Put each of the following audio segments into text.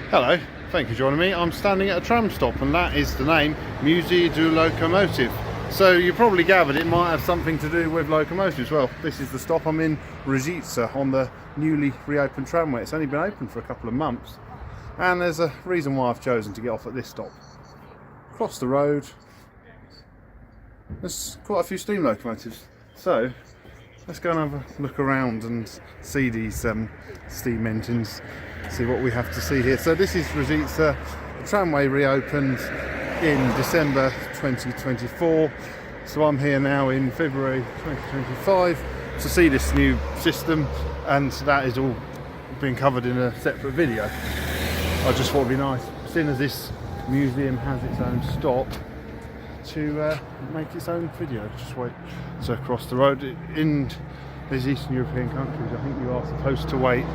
Hello, thank you for joining me. I'm standing at a tram stop and that is the name Muzeul de Locomotive. So you probably gathered it might have something to do with locomotives. Well, this is the stop. I'm in Reșița on the newly reopened tramway. It's only been open for a couple of months and there's a reason why I've chosen to get off at this stop. Across the road there's quite a few steam locomotives. So let's go and have a look around and see these steam engines, see what we have to see here. So this is Reșița. The tramway reopened in December 2024. So I'm here now in February 2025 to see this new system, and that is all been covered in a separate video. I just thought it'd be nice, seeing as this museum has its own stop, to make its own video. Just wait. So across the road in these Eastern European countries, I think you are supposed to wait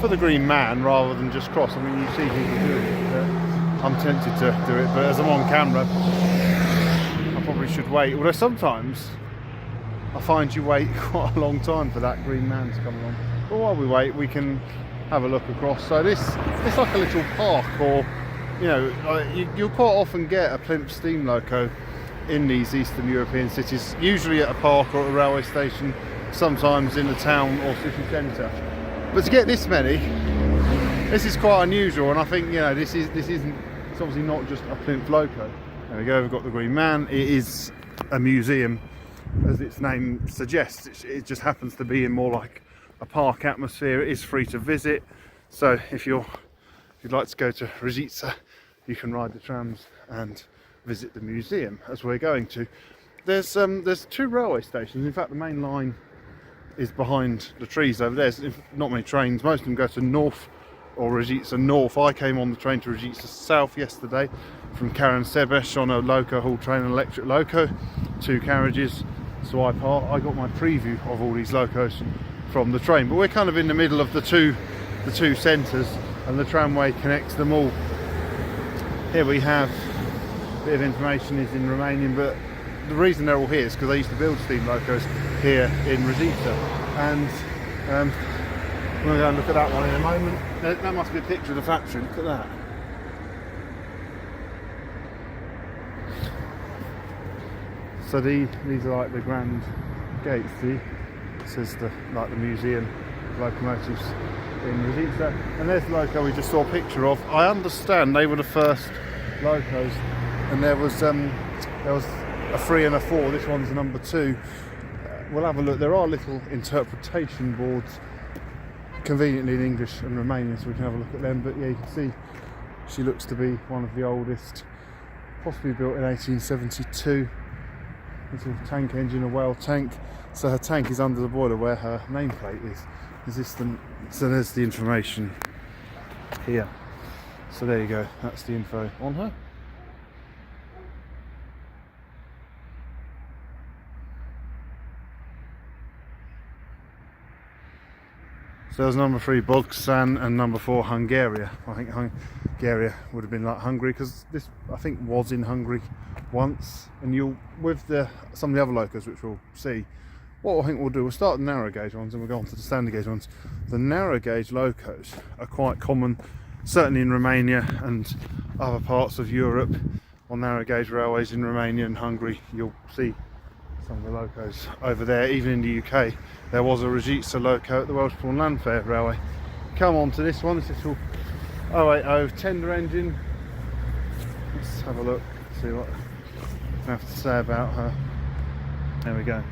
for the green man rather than just cross. I mean, you see people doing it, but I'm tempted to do it, but as I'm on camera I probably should wait, although sometimes I find you wait quite a long time for that green man to come along. But while we wait, we can have a look across. So it's like a little park, or you know, you'll quite often get a plimp steam loco in these Eastern European cities, usually at a park or at a railway station, sometimes in the town or city centre. But to get this many, this is quite unusual, and I think, you know, this isn't, it's obviously not just a plimp loco. There we go, we've got the Green Man. It is a museum, as its name suggests. It just happens to be in more like a park atmosphere. It is free to visit, so if you'd like to go to Reșița, you can ride the trams and visit the museum, as we're going to. There's two railway stations. In fact, the main line is behind the trees over there. There's not many trains. Most of them go to North or Reșița North. I came on the train to Reșița South yesterday from Karansebes on a loco haul train, an electric loco, 2 carriages. So I got my preview of all these locos from the train. But we're kind of in the middle of the two centres, and the tramway connects them all. Here we have a bit of information, is in Romanian, but the reason they're all here is because they used to build steam locos here in Reșița, and we're going to go and look at that one in a moment. That must be a picture of the factory. Look at that. So these are like the grand gates. See, it says the museum of locomotives in Reșița, and there's the loco we just saw a picture of. I understand they were the first locos, and there was a 3 and a 4. This one's number 2. We'll have a look. There are little interpretation boards, conveniently in English and Romanian, so we can have a look at them. But yeah, you can see she looks to be one of the oldest, possibly built in 1872. Little tank engine, a whale tank. So her tank is under the boiler where her nameplate is. So there's the information here. So there you go, that's the info on her. So there's number 3 Bogsan and number 4 Hungaria. I think Hungaria would have been like Hungary, because this I think was in Hungary once. And with some of the other locos which we'll see, what I think we'll do, we'll start the narrow gauge ones and we'll go on to the standard gauge ones. The narrow gauge locos are quite common, certainly in Romania and other parts of Europe. On narrow gauge railways in Romania and Hungary, you'll see some of the locos over there. Even in the UK, there was a Reșița loco at the Welshbourne Landfair Railway. Come on to this one, this little 080 tender engine. Let's have a look, see what I have to say about her. There we go.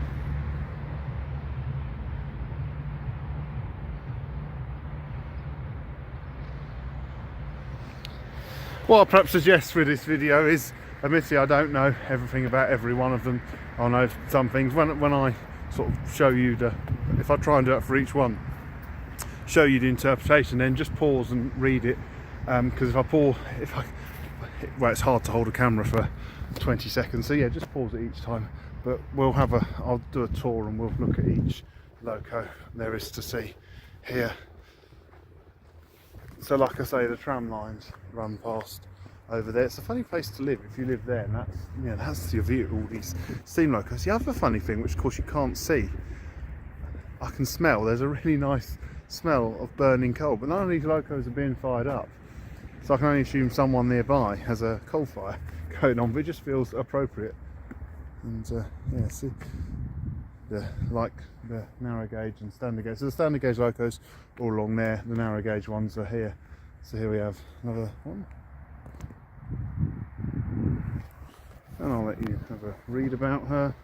What I'll perhaps suggest with this video is, admittedly I don't know everything about every one of them. I know some things. When I sort of show you if I try and do it for each one, show you the interpretation, then just pause and read it. Because well, it's hard to hold a camera for 20 seconds. So yeah, just pause it each time. But I'll do a tour and we'll look at each loco there is to see here. So like I say, the tram lines run past over there. It's a funny place to live if you live there, and that's your view of all these steam locos. The other funny thing, which of course you can't see, I can smell. There's a really nice smell of burning coal, but none of these locos are being fired up. So I can only assume someone nearby has a coal fire going on, but it just feels appropriate. And yeah, see, like the narrow gauge and standard gauge. So the standard gauge locos all along there, the narrow gauge ones are here. So here we have another one. And I'll let you have a read about her.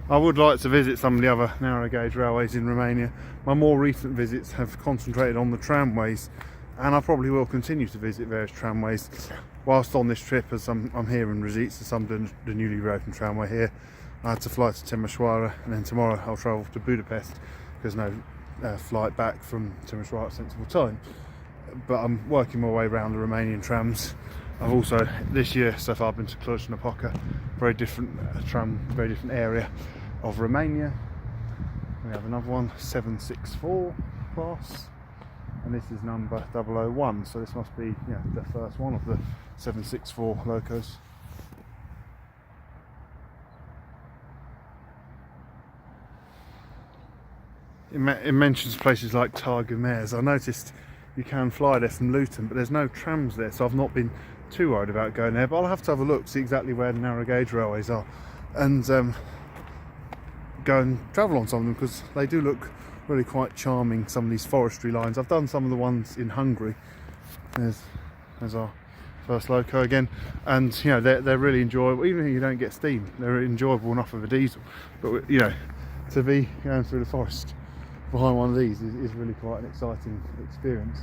I would like to visit some of the other narrow gauge railways in Romania. My more recent visits have concentrated on the tramways, and I probably will continue to visit various tramways whilst on this trip, as I'm here in Reșița, so I'm doing the newly reopened tramway here. I had to fly to Timișoara, and then tomorrow I'll travel to Budapest. There's no flight back from Timișoara at sensible time, but I'm working my way around the Romanian trams. I've also this year so far been to Cluj-Napoca, very different very different area of Romania. We have another one, 764 class, and this is number 001, so this must be the first one of the 764 locos. It mentions places like Târgu-Mureș. I noticed you can fly there from Luton, but there's no trams there, so I've not been too worried about going there, but I'll have to have a look, see exactly where the narrow gauge railways are, and go and travel on some of them, because they do look really quite charming, some of these forestry lines. I've done some of the ones in Hungary. There's our first loco again, and they're really enjoyable. Even if you don't get steam, they're enjoyable enough with a diesel, but to be going through the forest behind one of these is really quite an exciting experience.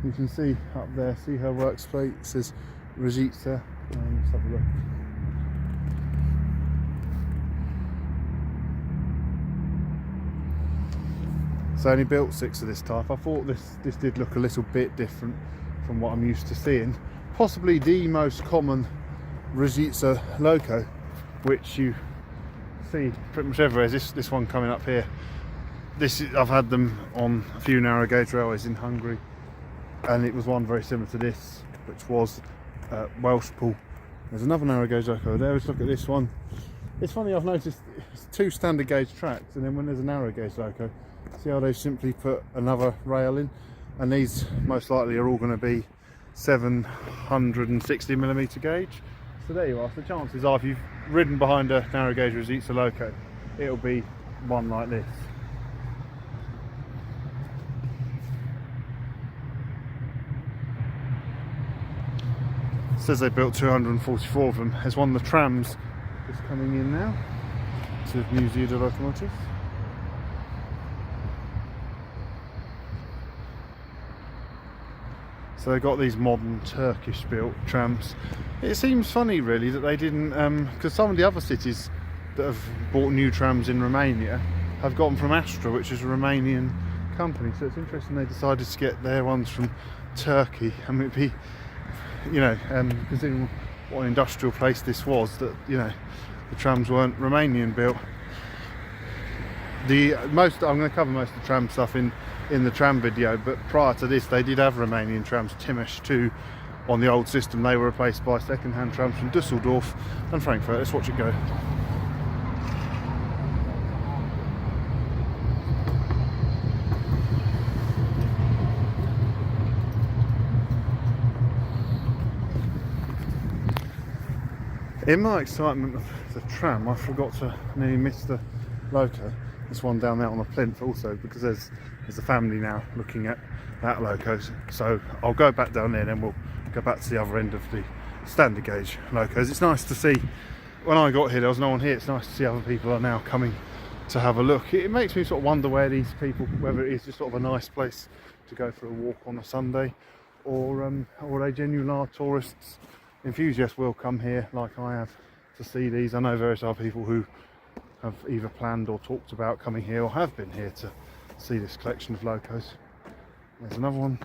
You can see up there, see her works plate, it says Reșița. Let's have a look. So only built 6 of this type. I thought this did look a little bit different from what I'm used to seeing. Possibly the most common Reșița loco, which you see pretty much everywhere, is this one coming up here. I've had them on a few narrow gauge railways in Hungary, and it was one very similar to this, which was Welsh Pool. There's another narrow gauge loco there. Let's look at this one. It's funny, I've noticed it's 2 standard gauge tracks, and then when there's a narrow gauge loco, see how they've simply put another rail in, and these most likely are all going to be 760mm gauge. So there you are. So chances are, if you've ridden behind a narrow gauge Reșița loco, it'll be one like this. It says they built 244 of them. There's one of the trams that's coming in now to Muzeul de Locomotives. So they've got these modern Turkish built trams. It seems funny really that they didn't, because some of the other cities that have bought new trams in Romania have got them from Astra, which is a Romanian company. So it's interesting they decided to get their ones from Turkey. I mean, it'd be, considering what an industrial place this was, that the trams weren't Romanian built. I'm going to cover most of the tram stuff in the tram video, but prior to this they did have Romanian trams, Timiș 2 on the old system. They were replaced by second-hand trams from Düsseldorf and Frankfurt. Let's watch it go. In my excitement of the tram, I forgot to nearly miss the loco. This one down there on the plinth also, because there's a family now looking at that loco. So I'll go back down there, and then we'll go back to the other end of the standard gauge locos. It's nice to see. When I got here, there was no one here. It's nice to see other people are now coming to have a look. It makes me sort of wonder where these people, whether it is just sort of a nice place to go for a walk on a Sunday, or they genuinely are tourists. Enthusiasts will come here, like I have, to see these. I know various other people who have either planned or talked about coming here, or have been here to see this collection of locos. There's another one.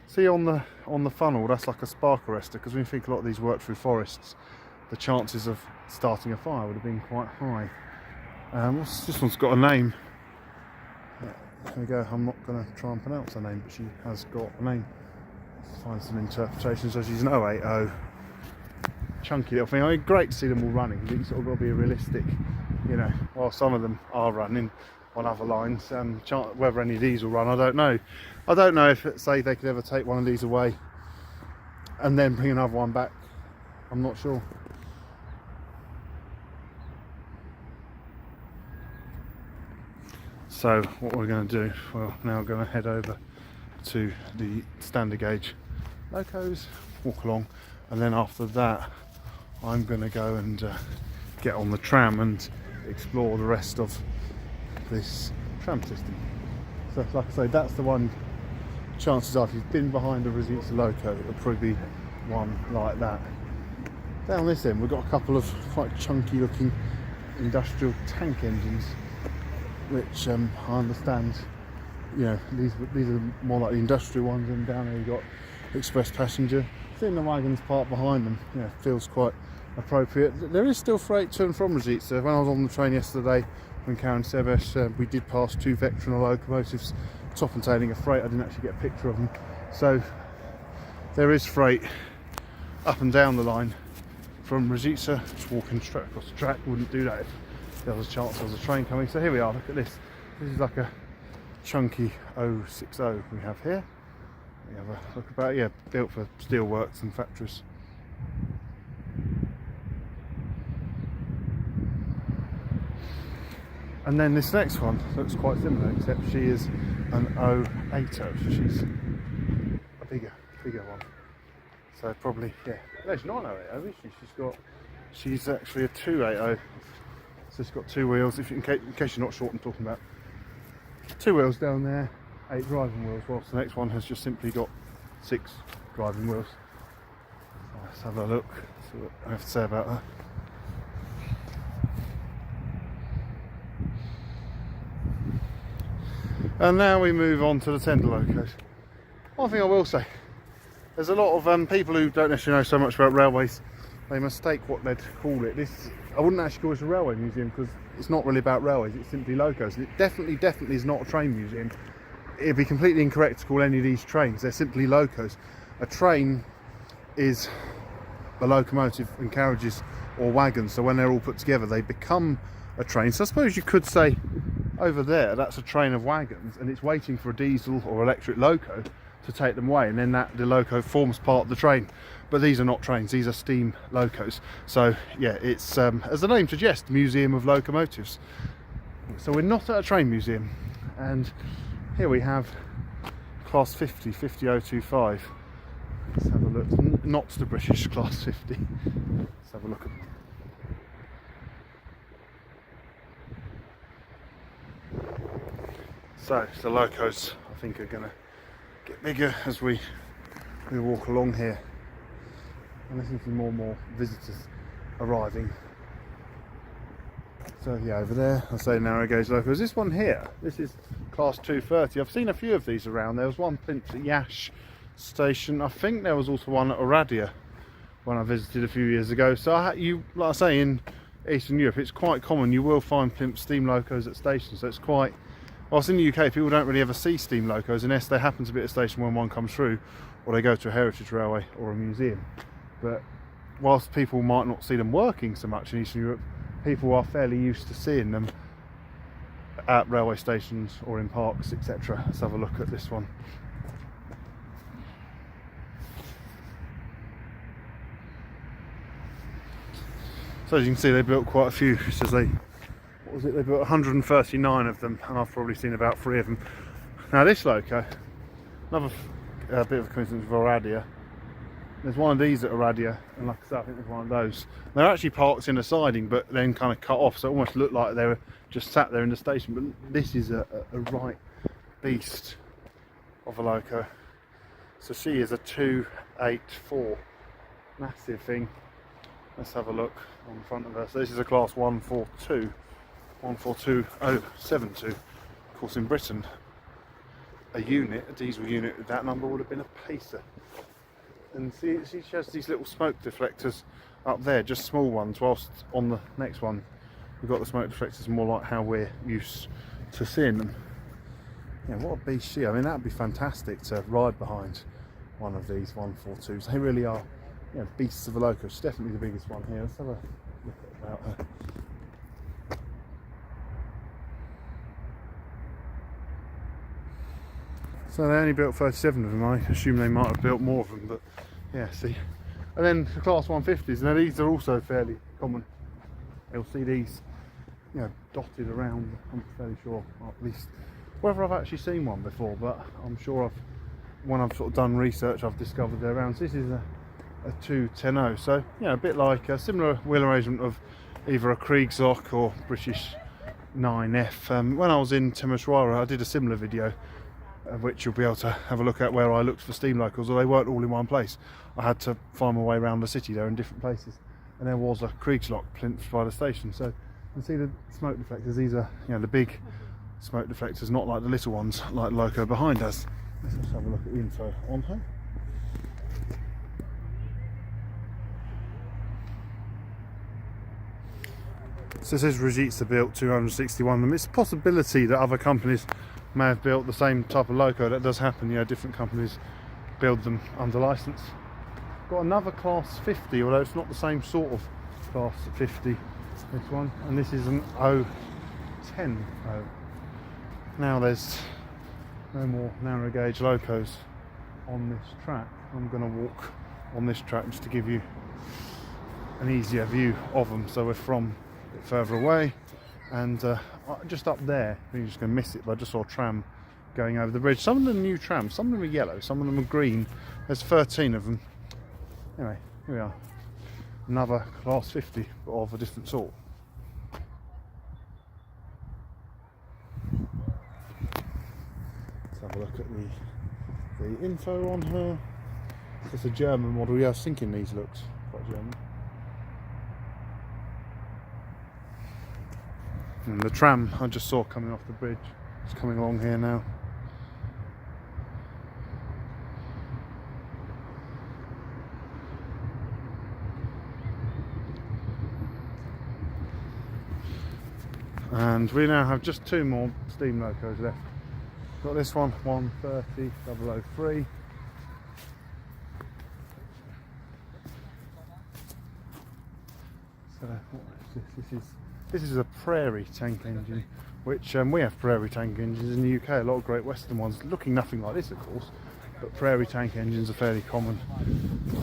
See on the funnel, that's like a spark arrestor, because when you think a lot of these work through forests, the chances of starting a fire would have been quite high. This one's got a name. There we go. I'm not going to try and pronounce her name, but she has got a name. Let's find some interpretations. So she's an 080. Chunky little thing. Great to see them all running. It's sort of got to be realistic, while some of them are running, on other lines. Whether any of these will run, I don't know. I don't know if, say, they could ever take one of these away and then bring another one back. I'm not sure. So what we're going to do, we're now going to head over to the standard gauge locos, walk along, and then after that I'm going to go and get on the tram and explore the rest of this tram system. So like I say, that's the one, chances are if you've been behind a Reșița loco, it'll probably be one like that. Down this end we've got a couple of quite chunky looking industrial tank engines, which I understand, you know, these are more like the industrial ones, and down there you've got express passenger. Seeing the wagons parked behind them, you know, feels quite appropriate. There is still freight to and from Reșița. When I was on the train yesterday, when Karen Sebesh, we did pass 2 Vectron locomotives top and tailing a freight. I didn't actually get a picture of them. So there is freight up and down the line from Reșița. Just walking straight across the track, wouldn't do that if there was a chance there was a train coming. So here we are, look at this. This is like a chunky 060 we have here. We have a look about, yeah, built for steelworks and factories. And then this next one looks quite similar, except she is an 080, so she's a bigger one. So probably, yeah, no, she's not an 080, is she? She's actually a 280. So it's got 2 wheels, in case you're not sure what I'm talking about. 2 wheels down there, 8 driving wheels, whilst the next one has just simply got 6 driving wheels. So let's have a look, see what I have to say about that. And now we move on to the tender locos. One thing I will say, there's a lot of people who don't necessarily know so much about railways. They mistake what they'd call it. I wouldn't actually call this a railway museum, because it's not really about railways, it's simply locos. And it definitely is not a train museum. It'd be completely incorrect to call any of these trains, they're simply locos. A train is a locomotive and carriages or wagons, so when they're all put together they become a train. So I suppose you could say over there that's a train of wagons and it's waiting for a diesel or electric loco to take them away, and then the loco forms part of the train. But these are not trains, these are steam locos. So yeah, it's as the name suggests, Museum of Locomotives. So we're not at a train museum, and here we have class 50 50025. Let's have a look. Not the British class 50. Let's have a look at them. So the locos, I think, are going to get bigger as we walk along here, and there seems to be more and more visitors arriving. So yeah, over there I say narrow gauge locos. This one here, this is class 230. I've seen a few of these around. There was one plinth at Yash station. I think there was also one at Oradea when I visited a few years ago. So like I say, in Eastern Europe it's quite common. You will find plinth steam locos at stations. So it's quite, whilst in the UK people don't really ever see steam locos unless they happen to be at a station when one comes through, or they go to a heritage railway or a museum. But whilst people might not see them working so much in Eastern Europe, people are fairly used to seeing them at railway stations or in parks, etc. Let's have a look at this one. So as you can see, they built quite a few. It says they built 139 of them, and I've probably seen about 3 of them. Now this loco, another bit of a coincidence with Oradea. There's one of these at Oradea, and like I said, I think there's one of those. They're actually parked in a siding, but then kind of cut off, so it almost looked like they were just sat there in the station. But this is a right beast of a loco. So she is a 284, massive thing. Let's have a look on the front of her. So this is a class 142, 142072. Of course, in Britain, a diesel unit with that number would have been a pacer. And see, she has these little smoke deflectors up there, just small ones, whilst on the next one we've got the smoke deflectors more like how we're used to seeing them. Yeah, what a beast she. I mean, that would be fantastic to ride behind one of these 142s. They really are, you know, beasts of a loco. She's definitely the biggest one here. Let's have a look about her. So they only built 37 of them. I assume they might have built more of them, but yeah, see. And then the Class 150s, now these are also fairly common. You'll see these, you know, dotted around. I'm fairly sure, or at least whether I've actually seen one before, but I'm sure when I've sort of done research, I've discovered they're around. So this is a 210, so you know, a bit like a similar wheel arrangement of either a Kriegslock or British 9F. When I was in Timisoara, I did a similar video, which you'll be able to have a look at, where I looked for steam locals, or they weren't all in one place. I had to find my way around the city. They're in different places, and there was a Kriegslock plinth by the station. So you can see the smoke deflectors. These are, you know, the big smoke deflectors, not like the little ones like Loco behind us. Let's just have a look at the info on her. So it says Reșița built 261 of them. It's a possibility that other companies may have built the same type of loco. That does happen, you know, different companies build them under license. Got another Class 50, although it's not the same sort of Class 50, this one, and this is an 010. Now there's no more narrow gauge locos on this track. I'm going to walk on this track just to give you an easier view of them. So we're from a bit further away, and just up there, you're just going to miss it, but I just saw a tram going over the bridge. Some of them are new trams, some of them are yellow, some of them are green. There's 13 of them. Anyway, here we are. Another Class 50, but of a different sort. Let's have a look at the info on her. It's a German model. Yeah, I was thinking these looked quite German. And the tram I just saw coming off the bridge, it's coming along here now. And we now have just two more steam locos left. Got this one, 130 003. So what is this? This is a Prairie tank engine, which we have Prairie tank engines in the UK, a lot of Great Western ones, looking nothing like this of course, but Prairie tank engines are fairly common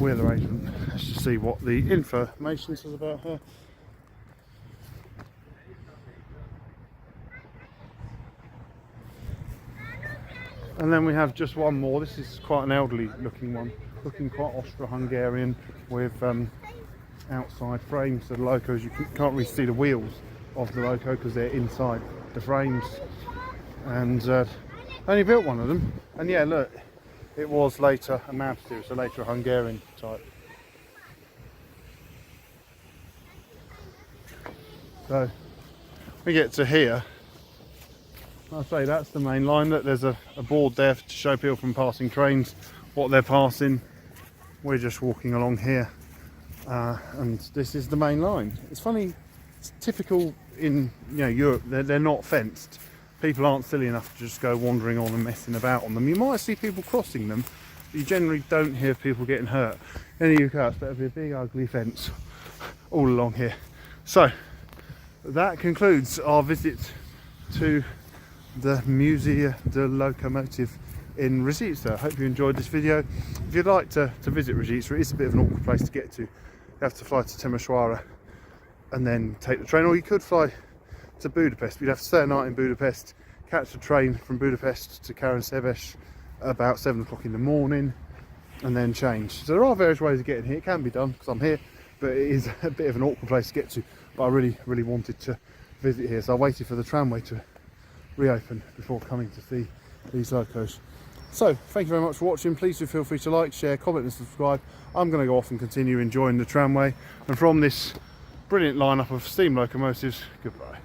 wheel arrangement. Let's just see what the information says about her. And then we have just one more. This is quite an elderly looking one, looking quite Austro-Hungarian, with outside frames. So the locos, you can't really see the wheels of the loco because they're inside the frames. And I only built one of them. And yeah, look, it was later a MAV series, so later a Hungarian type. So we get to here. I'll say that's the main line. Look, there's a board there to show people from passing trains what they're passing. We're just walking along here, and this is the main line. It's funny, it's typical in, you know, Europe. They're not fenced. People aren't silly enough to just go wandering on and messing about on them. You might see people crossing them, but you generally don't hear people getting hurt. In the UK, it's better be a big ugly fence all along here. So that concludes our visit to the Muzeul de Locomotive in Reșița. I hope you enjoyed this video. If you'd like to visit Reșița, it is a bit of an awkward place to get to. You have to fly to Timisoara and then take the train, or you could fly to Budapest. You'd have to stay a night in Budapest, catch the train from Budapest to Karansebes about 7 o'clock in the morning, and then change. So there are various ways of getting here. It can be done because I'm here, but it is a bit of an awkward place to get to. But I really wanted to visit here, so I waited for the tramway to reopen before coming to see these locos. So thank you very much for watching. Please do feel free to like, share, comment and subscribe. I'm going to go off and continue enjoying the tramway, and from this brilliant lineup of steam locomotives, goodbye.